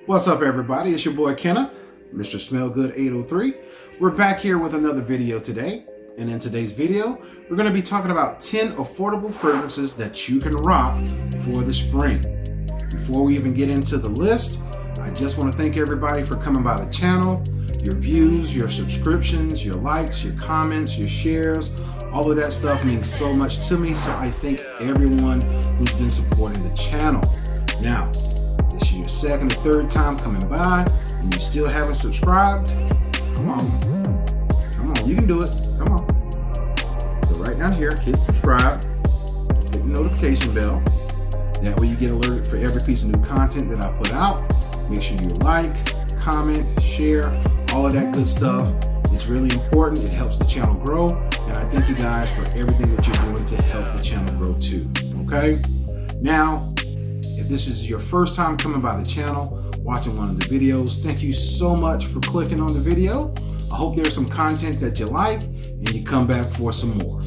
What's up, everybody? It's your boy Kenneth, Mr. Smell Good 803. We're back here with another video today. And in today's video, we're going to be talking about 10 affordable fragrances that you can rock for the spring. Before we even get into the list, I just want to thank everybody for coming by the channel. Your views, your subscriptions, your likes, your comments, your shares, all of that stuff means so much to me. So I thank everyone who's been supporting the channel. Now, this is your second or third time coming by and you still haven't subscribed, come on, you can do it, come on. So right down here, hit subscribe, hit the notification bell. That way you get alerted for every piece of new content that I put out. Make sure you like, comment, share, all of that good stuff. It's really important. It helps the channel grow. And I thank you guys for everything that you're doing to help the channel grow too. Okay? Now, if this is your first time coming by the channel, watching one of the videos, thank you so much for clicking on the video. I hope there's some content that you like and you come back for some more.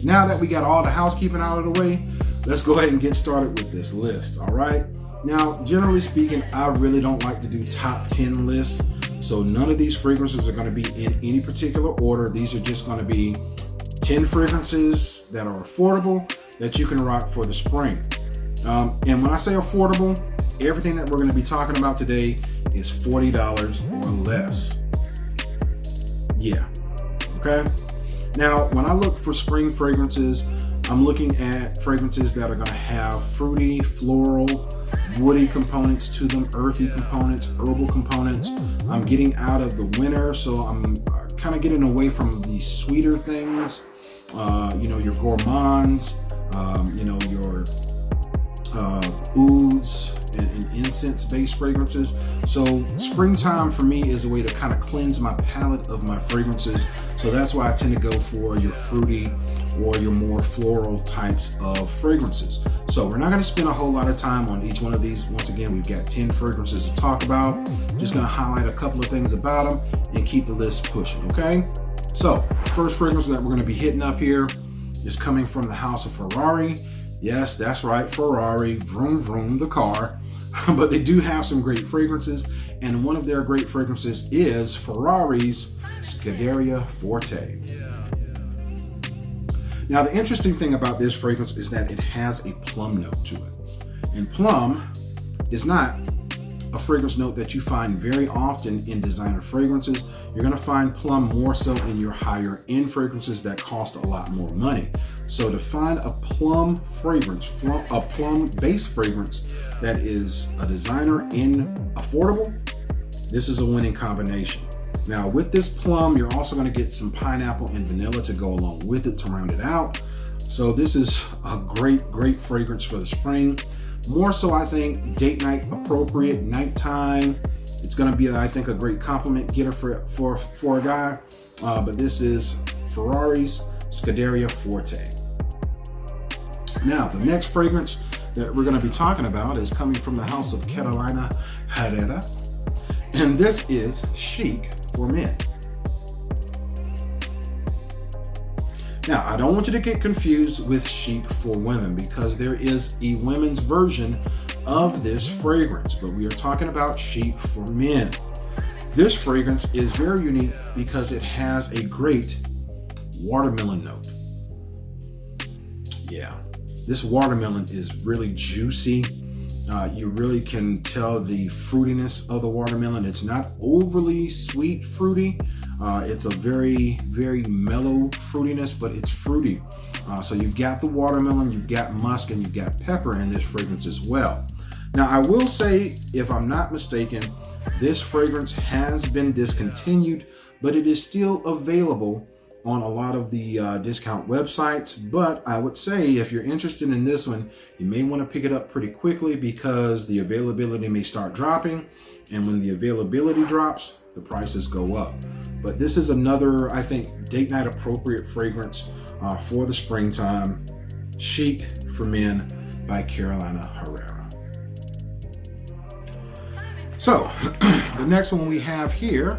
Now that we got all the housekeeping out of the way, let's go ahead and get started with this list, all right? Now, generally speaking, I really don't like to do top 10 lists. So none of these fragrances are going to be in any particular order. These are just going to be 10 fragrances that are affordable that you can rock for the spring. And when I say affordable, everything that we're going to be talking about today is $40 or less. Yeah. Okay. Now, when I look for spring fragrances, I'm looking at fragrances that are going to have fruity, floral, woody components to them, earthy components, herbal components. I'm getting out of the winter, so I'm kind of getting away from the sweeter things. Your gourmands, your ouds and incense-based fragrances. So springtime for me is a way to kind of cleanse my palette of my fragrances. So that's why I tend to go for your fruity or your more floral types of fragrances. So we're not going to spend a whole lot of time on each one of these. Once again, we've got 10 fragrances to talk about. Just going to highlight a couple of things about them and keep the list pushing, okay? So the first fragrance that we're going to be hitting up here is coming from the house of Ferrari. Yes, that's right, Ferrari, vroom vroom, the car. But they do have some great fragrances, and one of their great fragrances is Ferrari's Scuderia Forte. Now, the interesting thing about this fragrance is that it has a plum note to it. And plum is not a fragrance note that you find very often in designer fragrances. You're going to find plum more so in your higher end fragrances that cost a lot more money. So to find a plum fragrance, a plum based fragrance that is a designer and affordable, this is a winning combination. Now with this plum, you're also going to get some pineapple and vanilla to go along with it to round it out. So this is a great fragrance for the spring. More so, I think, date night appropriate, nighttime. It's going to be, I think, a great compliment getter for a guy. But this is Ferrari's Scuderia Forte. Now, the next fragrance that we're going to be talking about is coming from the house of Carolina Herrera. And this is Chic for Men. Now, I don't want you to get confused with Chic for Women because there is a women's version of this fragrance, but we are talking about Chic for Men. This fragrance is very unique because it has a great watermelon note. Yeah, this watermelon is really juicy. You really can tell the fruitiness of the watermelon. It's not overly sweet fruity. It's a very mellow fruitiness, but it's fruity. So you've got the watermelon, you've got musk, and you've got pepper in this fragrance as well. Now, I will say, if I'm not mistaken, this fragrance has been discontinued, but it is still available on a lot of the discount websites. But I would say if you're interested in this one, you may want to pick it up pretty quickly because the availability may start dropping. And when the availability drops, the prices go up. But this is another, I think, date night appropriate fragrance for the springtime. Chic for Men by Carolina Herrera. So the next one we have here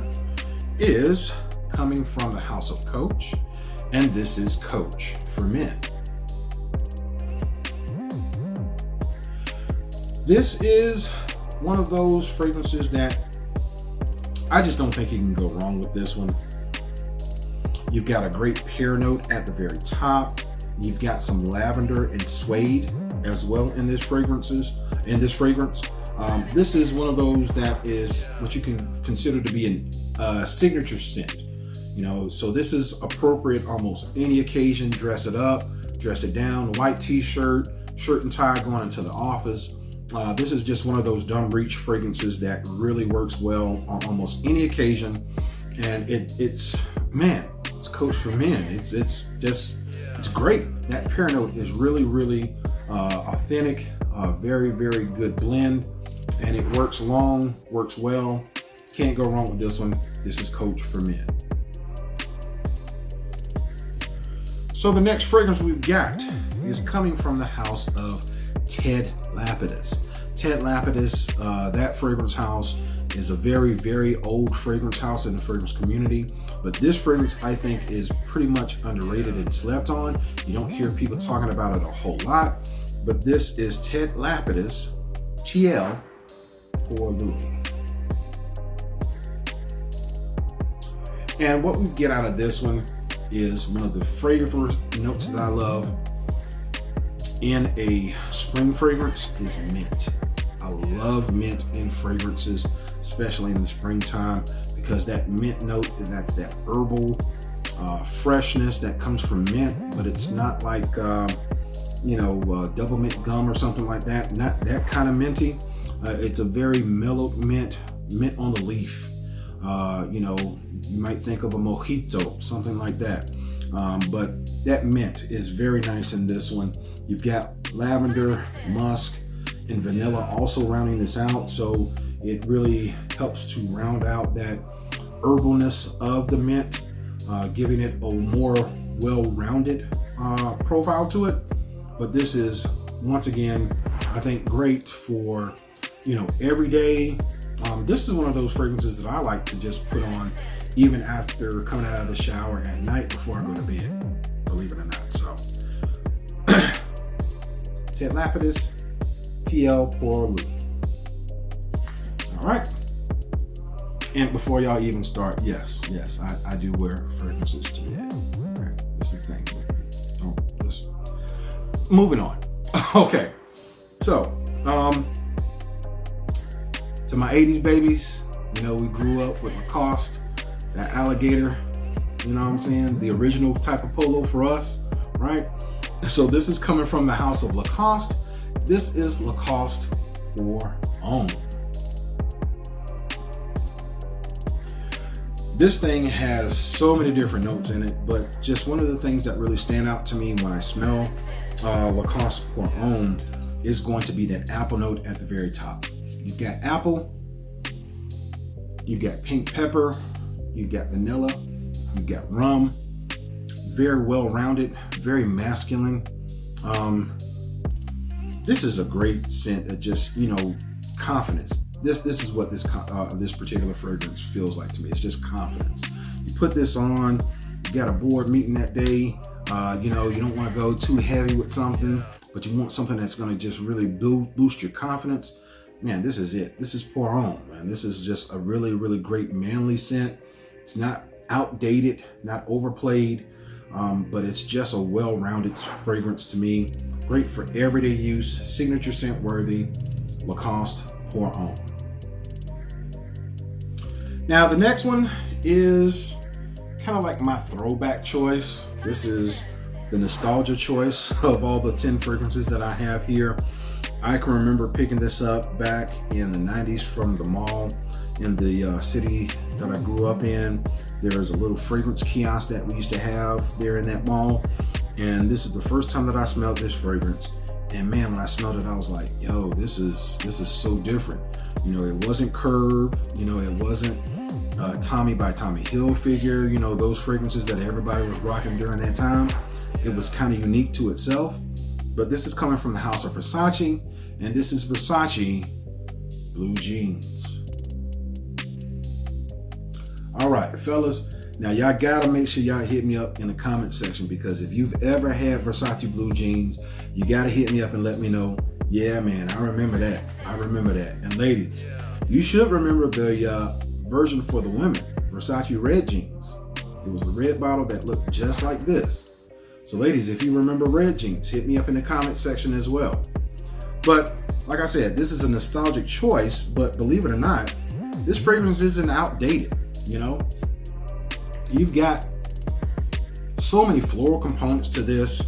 is coming from the house of Coach, and this is Coach for Men. This is one of those fragrances that I just don't think you can go wrong with this one. You've got a great pear note at the very top. You've got some lavender and suede as well in this fragrance. This is one of those that is what you can consider to be a signature scent. So this is appropriate almost any occasion. Dress it up, dress it down, white t-shirt, shirt and tie going into the office. This is just one of those dumb reach fragrances that really works well on almost any occasion. And it's Coach for Men. It's great. That pear note is really authentic, very good blend, and it works long, works well. Can't go wrong with this one. This is Coach for Men. So the next fragrance we've got is coming from the house of Ted Lapidus. Ted Lapidus, that fragrance house is a very old fragrance house in the fragrance community, but this fragrance I think is pretty much underrated and slept on. You don't hear people talking about it a whole lot, but this is Ted Lapidus TL Pour Louis. And what we get out of this one is one of the flavor notes that I love in a spring fragrance is mint. I love mint in fragrances, especially in the springtime, because that mint note, that's that herbal freshness that comes from mint, but it's not like double mint gum or something like that. Not that kind of minty. It's a very mellowed mint on the leaf. You might think of a mojito, something like that. But that mint is very nice in this one. You've got lavender, musk, and vanilla also rounding this out, so it really helps to round out that herbalness of the mint, giving it a more well-rounded profile to it. But this is, once again, I think great for, every day. This is one of those fragrances that I like to just put on even after coming out of the shower at night before I go to bed, believe it or not. So, Ted Lapidus TL Pour Louis. All right. And before y'all even start, yes, I do wear fragrances too. Right, that's the thing. Moving on. Okay. So, to my 80s babies, we grew up with Lacoste, that alligator, you know what I'm saying? The original type of polo for us, right? So this is coming from the house of Lacoste. This is Lacoste Pour Homme. This thing has so many different notes in it, but just one of the things that really stand out to me when I smell Lacoste Pour Homme is going to be that apple note at the very top. You've got apple, you've got pink pepper, you've got vanilla, you've got rum. Very well-rounded, very masculine. This is a great scent that just, confidence. This is what this particular fragrance feels like to me. It's just confidence. You put this on, you got a board meeting that day. You don't want to go too heavy with something, but you want something that's going to just really boost your confidence. Man, this is it. This is Pour Homme, man. This is just a really great manly scent. It's not outdated, not overplayed, but it's just a well-rounded fragrance to me. Great for everyday use, signature scent worthy, Lacoste Pour Homme. Now the next one is kind of like my throwback choice. This is the nostalgia choice of all the 10 fragrances that I have here. I can remember picking this up back in the 90s from the mall in the city that I grew up in. There was a little fragrance kiosk that we used to have there in that mall. And this is the first time that I smelled this fragrance. And man, when I smelled it, I was like, yo, this is so different. It wasn't Curve, it wasn't Tommy by Tommy Hilfiger, those fragrances that everybody was rocking during that time. It was kind of unique to itself. But this is coming from the house of Versace, and this is Versace Blue Jeans. All right, fellas. Now y'all gotta make sure y'all hit me up in the comment section, because if you've ever had Versace Blue Jeans, you gotta hit me up and let me know Yeah, man, I remember that. I remember that. And ladies, you should remember the version for the women, Versace Red Jeans. It was the red bottle that looked just like this. So ladies, if you remember Red Jeans, hit me up in the comment section as well. But like I said, this is a nostalgic choice, but believe it or not, this fragrance isn't outdated. You know, you've got so many floral components to this,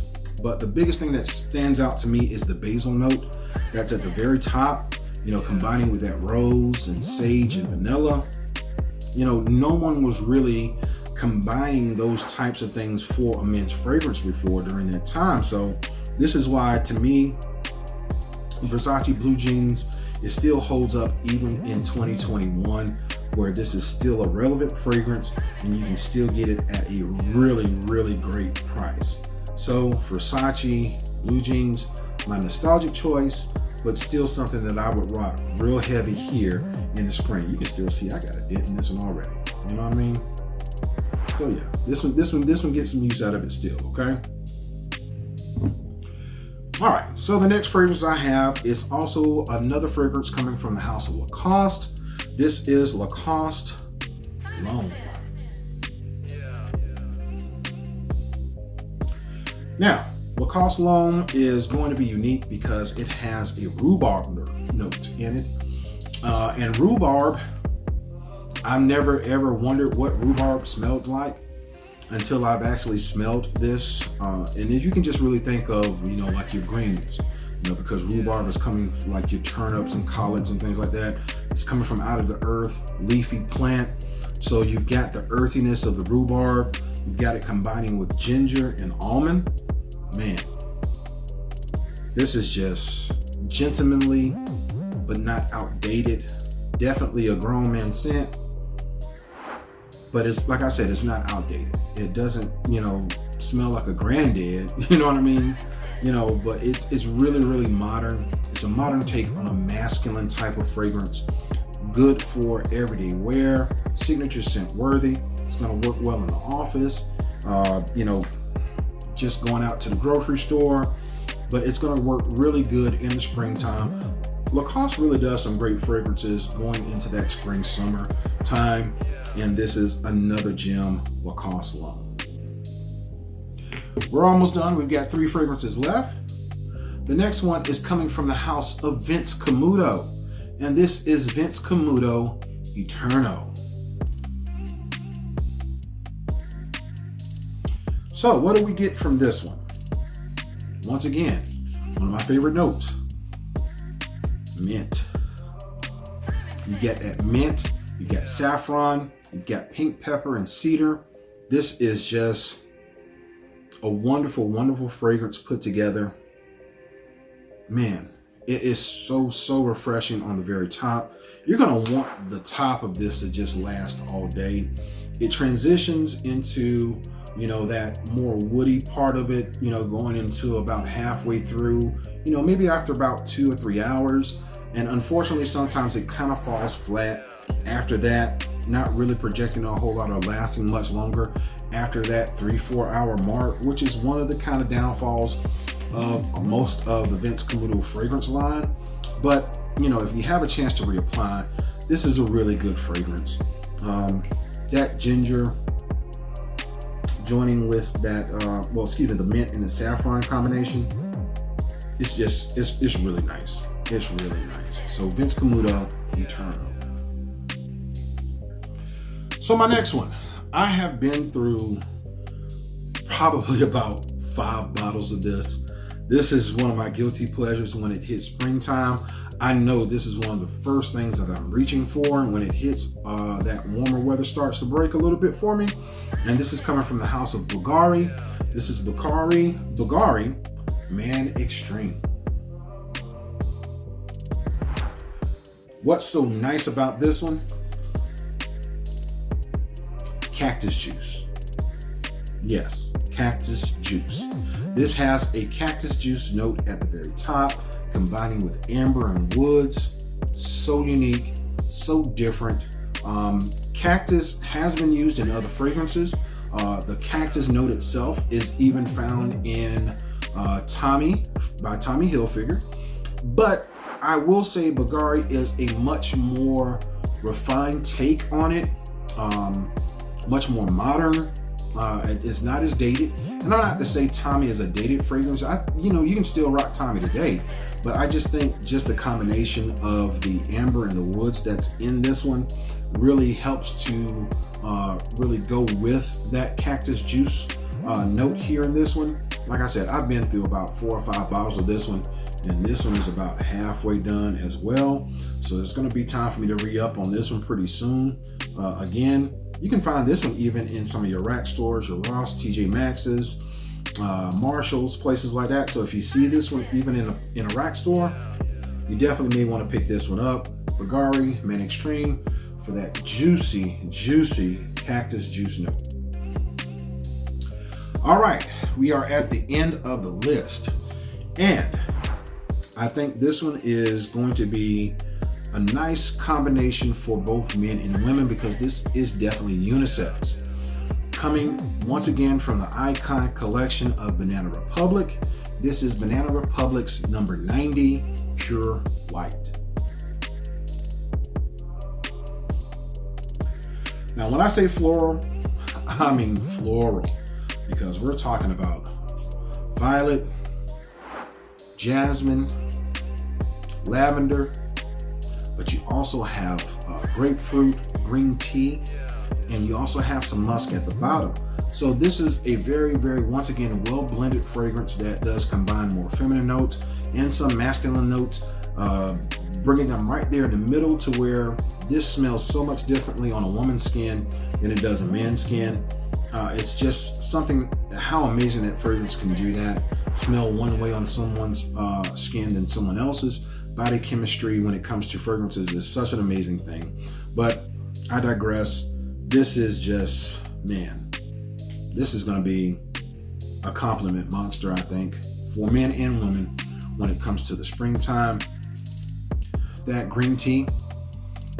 but the biggest thing that stands out to me is the basil note that's at the very top, you know, combining with that rose and sage and vanilla. You know, no one was really combining those types of things for a men's fragrance before during that time. So this is why, to me, Versace Blue Jeans, it still holds up even in 2021, where this is still a relevant fragrance and you can still get it at a really, really great price. So Versace Blue Jeans, my nostalgic choice, but still something that I would rock real heavy here in the spring. You can still see I got a dent in this one already. You know what I mean? So yeah, this one gets some use out of it still, okay? All right, so the next fragrance I have is also another fragrance coming from the house of Lacoste. This is Lacoste L'Homme. Now, Lacoste L'Homme is going to be unique because it has a rhubarb note in it. And rhubarb, I've never ever wondered what rhubarb smelled like until I've actually smelled this. And then you can just really think of, you know, like your greens, you know, because rhubarb is coming from like your turnips and collards and things like that. It's coming from out of the earth, leafy plant. So you've got the earthiness of the rhubarb. You've got it combining with ginger and almond. Man, this is just gentlemanly, but not outdated. Definitely a grown man scent. But it's, like I said, it's not outdated. It doesn't, you know, smell like a granddad, you know what I mean? You know, but it's really, really modern. It's a modern take on a masculine type of fragrance. Good for everyday wear, signature scent worthy. It's gonna work well in the office, you know, just going out to the grocery store, but it's gonna work really good in the springtime. Lacoste really does some great fragrances going into that spring, summer time. And this is another gem, Lacoste L'Homme. We're almost done. We've got 3 fragrances left. The next one is coming from the house of Vince Camuto. And this is Vince Camuto Eterno. So what do we get from this one? Once again, one of my favorite notes, mint. You get that mint, you got saffron, you've got pink pepper and cedar. This is just a wonderful, wonderful fragrance put together. Man, it is so, so refreshing on the very top. You're gonna want the top of this to just last all day. It transitions into, you know, that more woody part of it, you know, going into about halfway through, you know, maybe after about 2 or 3 hours. And unfortunately, sometimes it kind of falls flat after that, not really projecting a whole lot or lasting much longer after that 3-4 hour mark, which is one of the kind of downfalls of most of the Vince Camuto fragrance line. But, you know, if you have a chance to reapply, this is a really good fragrance. That ginger joining with that, the mint and the saffron combination, it's just, it's really nice. It's really nice. So Vince Camuto Eterno. So my next one, I have been through probably about 5 bottles of this. This is one of my guilty pleasures when it hits springtime. I know this is one of the first things that I'm reaching for when it hits that warmer weather starts to break a little bit for me. And this is coming from the house of Bulgari. This is Bulgari Man Extreme. What's so nice about this one? Cactus juice. Yes, cactus juice. This has a cactus juice note at the very top, combining with amber and woods. So unique, so different. Cactus has been used in other fragrances. The cactus note itself is even found in Tommy by Tommy Hilfiger. But I will say Bulgari is a much more refined take on it, much more modern. It's not as dated. And I'm not to say Tommy is a dated fragrance. You can still rock Tommy today, but I just think just the combination of the amber and the woods that's in this one really helps to really go with that cactus juice note here in this one. Like I said, I've been through about 4 or 5 bottles of this one, and this one is about halfway done as well. So it's going to be time for me to re-up on this one pretty soon. Again, you can find this one even in some of your rack stores, your Ross, TJ Maxx's, Marshalls, places like that. So if you see this one even in a rack store, you definitely may want to pick this one up. Bulgari Man Extreme for that juicy cactus juice note. All right, we are at the end of the list, and I think this one is going to be a nice combination for both men and women because this is definitely unisex. Coming once again from the Icon collection of Banana Republic, this is Banana Republic's number 90 Pure White. Now, when I say floral, I mean floral, because we're talking about violet, jasmine, lavender, but you also have grapefruit, green tea, and you also have some musk at the bottom. So this is a very, very, once again, well blended fragrance that does combine more feminine notes and some masculine notes, bringing them right there in the middle to where this smells so much differently on a woman's skin than it does a man's skin. It's just something, how amazing that fragrance can do that. Smell one way on someone's skin than someone else's. Body chemistry when it comes to fragrances is such an amazing thing. But I digress. This is just, man, this is going to be a compliment monster, I think, for men and women when it comes to the springtime. That green tea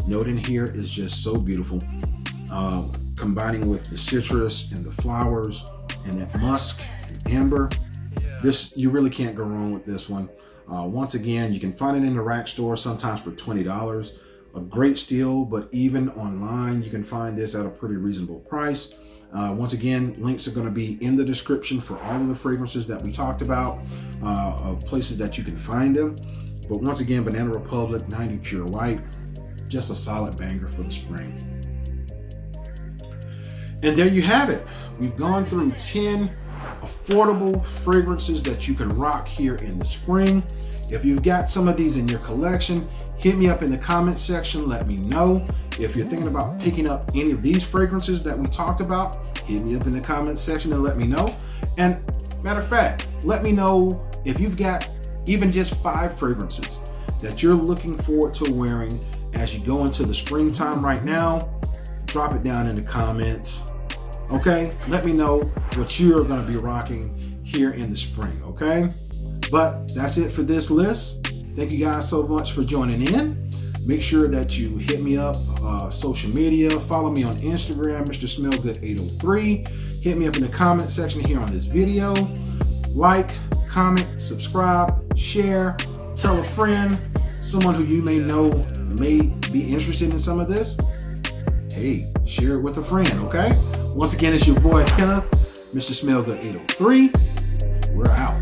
note in here is just so beautiful. Combining with the citrus and the flowers and that musk and amber, this, you really can't go wrong with this one. Once again, you can find it in the rack store sometimes for $20. A great steal, but even online you can find this at a pretty reasonable price. Once again, links are going to be in the description for all of the fragrances that we talked about, of places that you can find them. But once again, Banana Republic 90 Pure White, just a solid banger for the spring. And there you have it. We've gone through 10 affordable fragrances that you can rock here in the spring. If you've got some of these in your collection, hit me up in the comment section. Let me know. If you're thinking about picking up any of these fragrances that we talked about, hit me up in the comment section and let me know. And matter of fact, let me know if you've got even just 5 fragrances that you're looking forward to wearing as you go into the springtime right now. Drop it down in the comments. Okay, let me know what you're going to be rocking here in the spring. Okay, but that's it for this list. Thank you guys so much for joining in. Make sure that you hit me up social media. Follow me on Instagram, Mr. Smellgood 803. Hit me up in the comment section here on this video. Like, comment, subscribe, share, tell a friend, someone who you may know may be interested in some of this. Hey, share it with a friend, okay? Once again, it's your boy Kenneth, Mr. Smellgood 803. We're out.